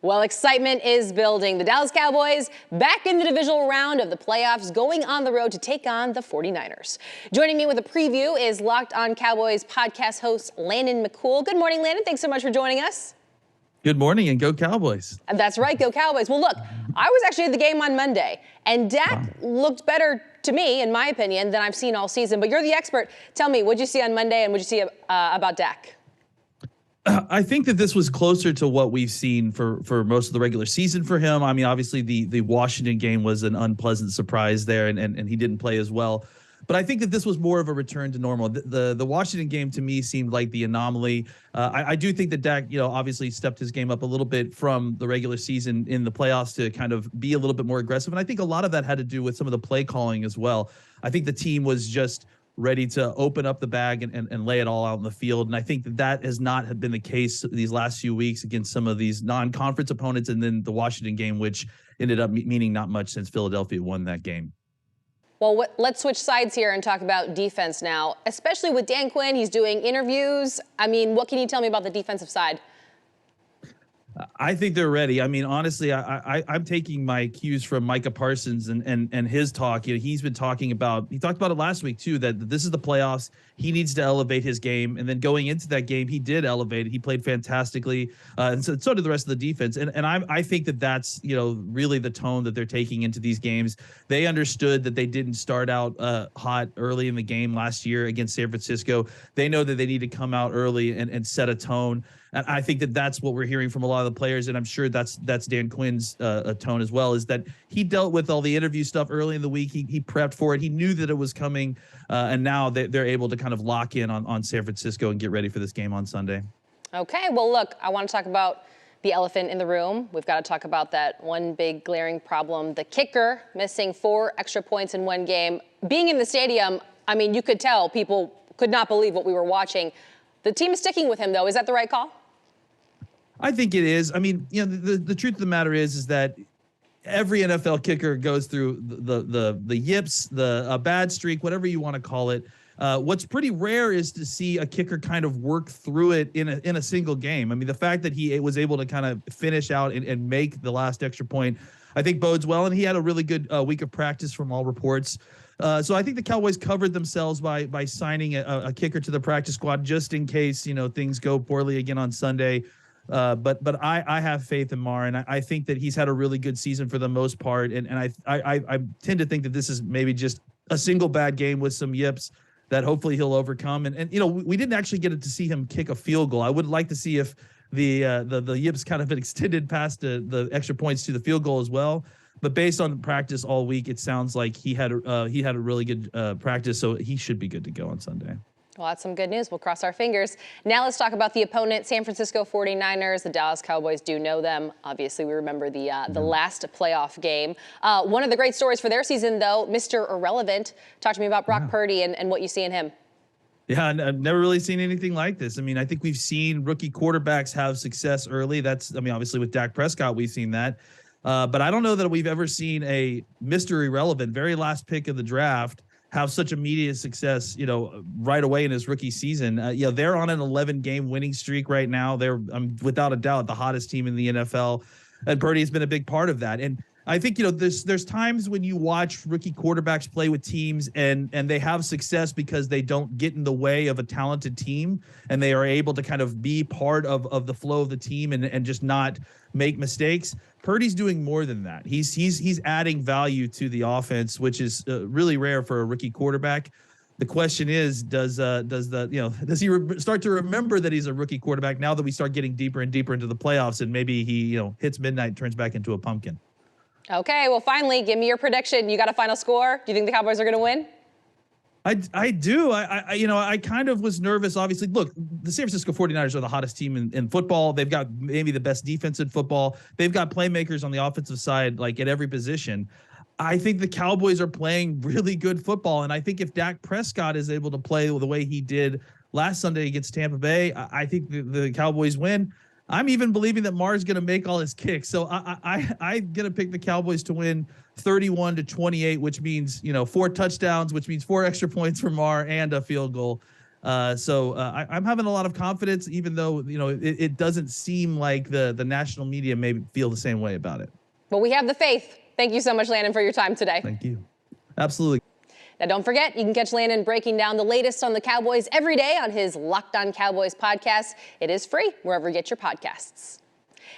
Well, excitement is building. The Dallas Cowboys back in the divisional round of the playoffs, going on the road to take on the 49ers. Joining me with a preview is Locked On Cowboys podcast host Landon McCool. Good morning, Landon. Thanks so much for joining us. Good morning, and go Cowboys. That's right, go Cowboys. Well, look, I was actually at the game on Monday, and Dak looked better to me, in my opinion, than I've seen all season. But you're the expert. Tell me, what did you see on Monday, and what did you see about Dak? I think that this was closer to what we've seen for most of the regular season for him. I mean, obviously the Washington game was an unpleasant surprise there, and he didn't play as well. But I think that this was more of a return to normal. The Washington game to me seemed like the anomaly. I do think that Dak, obviously stepped his game up a little bit from the regular season in the playoffs to kind of be a little bit more aggressive. And I think a lot of that had to do with some of the play calling as well. I think the team was just ready to open up the bag and lay it all out in the field. And I think that has not been the case these last few weeks against some of these non-conference opponents. And then the Washington game, which ended up meaning not much since Philadelphia won that game. Well, let's switch sides here and talk about defense now, especially with Dan Quinn. He's doing interviews. I mean, what can you tell me about the defensive side? I think they're ready. I mean, honestly, I'm taking my cues from Micah Parsons and his talk. He's been talking about, he talked about it last week too, that this is the playoffs. He needs to elevate his game. And then going into that game, he did elevate it. He played fantastically. And so did the rest of the defense. And I think that that's, really the tone that they're taking into these games. They understood that they didn't start out hot early in the game last year against San Francisco. They know that they need to come out early and set a tone. And I think that that's what we're hearing from a lot of the players, and I'm sure that's Dan Quinn's tone as well, is that he dealt with all the interview stuff early in the week. He prepped for it. He knew that it was coming, and now they're able to kind of lock in on San Francisco and get ready for this game on Sunday. Okay, well, look, I want to talk about the elephant in the room. We've got to talk about that one big glaring problem, the kicker missing 4 extra points in one game. Being in the stadium, I mean, you could tell people could not believe what we were watching. The team is sticking with him, though. Is that the right call? I think it is. I mean, the truth of the matter is that every NFL kicker goes through the yips, a bad streak, whatever you want to call it. What's pretty rare is to see a kicker kind of work through it in a single game. I mean, the fact that he was able to kind of finish out and make the last extra point, I think bodes well. And he had a really good week of practice from all reports. So I think the Cowboys covered themselves by signing a kicker to the practice squad just in case, things go poorly again on Sunday. But I have faith in Mar, and I think that he's had a really good season for the most part. And I tend to think that this is maybe just a single bad game with some yips that hopefully he'll overcome. And we didn't actually get to see him kick a field goal. I would like to see if the yips kind of extended past the extra points to the field goal as well. But based on practice all week, it sounds like he had a really good practice, so he should be good to go on Sunday. Well, that's some good news. We'll cross our fingers. Now let's talk about the opponent, San Francisco 49ers. The Dallas Cowboys do know them. Obviously, we remember the last playoff game. One of the great stories for their season, though, Mr. Irrelevant. Talk to me about Brock Purdy and what you see in him. Yeah, I've never really seen anything like this. I mean, I think we've seen rookie quarterbacks have success early. Obviously with Dak Prescott, we've seen that. But I don't know that we've ever seen a Mr. Irrelevant, very last pick of the draft, have such immediate success, right away in his rookie season. They're on an 11-game winning streak right now. They're without a doubt the hottest team in the NFL, and Purdy has been a big part of that. And I think, there's times when you watch rookie quarterbacks play with teams and they have success because they don't get in the way of a talented team, and they are able to kind of be part of the flow of the team and just not make mistakes. Purdy's doing more than that. He's adding value to the offense, which is really rare for a rookie quarterback. The question is, does he start to remember that he's a rookie quarterback now that we start getting deeper and deeper into the playoffs, and maybe he hits midnight and turns back into a pumpkin? Okay, well, finally, give me your prediction. You got a final score? Do you think the Cowboys are going to win? I do. I kind of was nervous. Obviously, look, the San Francisco 49ers are the hottest team in football. They've got maybe the best defense in football. They've got playmakers on the offensive side, like at every position. I think the Cowboys are playing really good football. And I think if Dak Prescott is able to play the way he did last Sunday against Tampa Bay, I think the Cowboys win. I'm even believing that Mar's going to make all his kicks. So I'm going to pick the Cowboys to win 31-28, which means, 4 touchdowns, which means 4 extra points for Mar and a field goal. I'm having a lot of confidence, even though, it doesn't seem like the national media may feel the same way about it. But we have the faith. Thank you so much, Landon, for your time today. Thank you. Absolutely. Now, don't forget, you can catch Landon breaking down the latest on the Cowboys every day on his Locked On Cowboys podcast. It is free wherever you get your podcasts.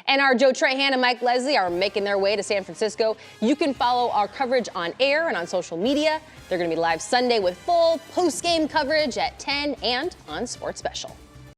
And our Joe Trahan and Mike Leslie are making their way to San Francisco. You can follow our coverage on air and on social media. They're going to be live Sunday with full post-game coverage at 10 and on Sports Special.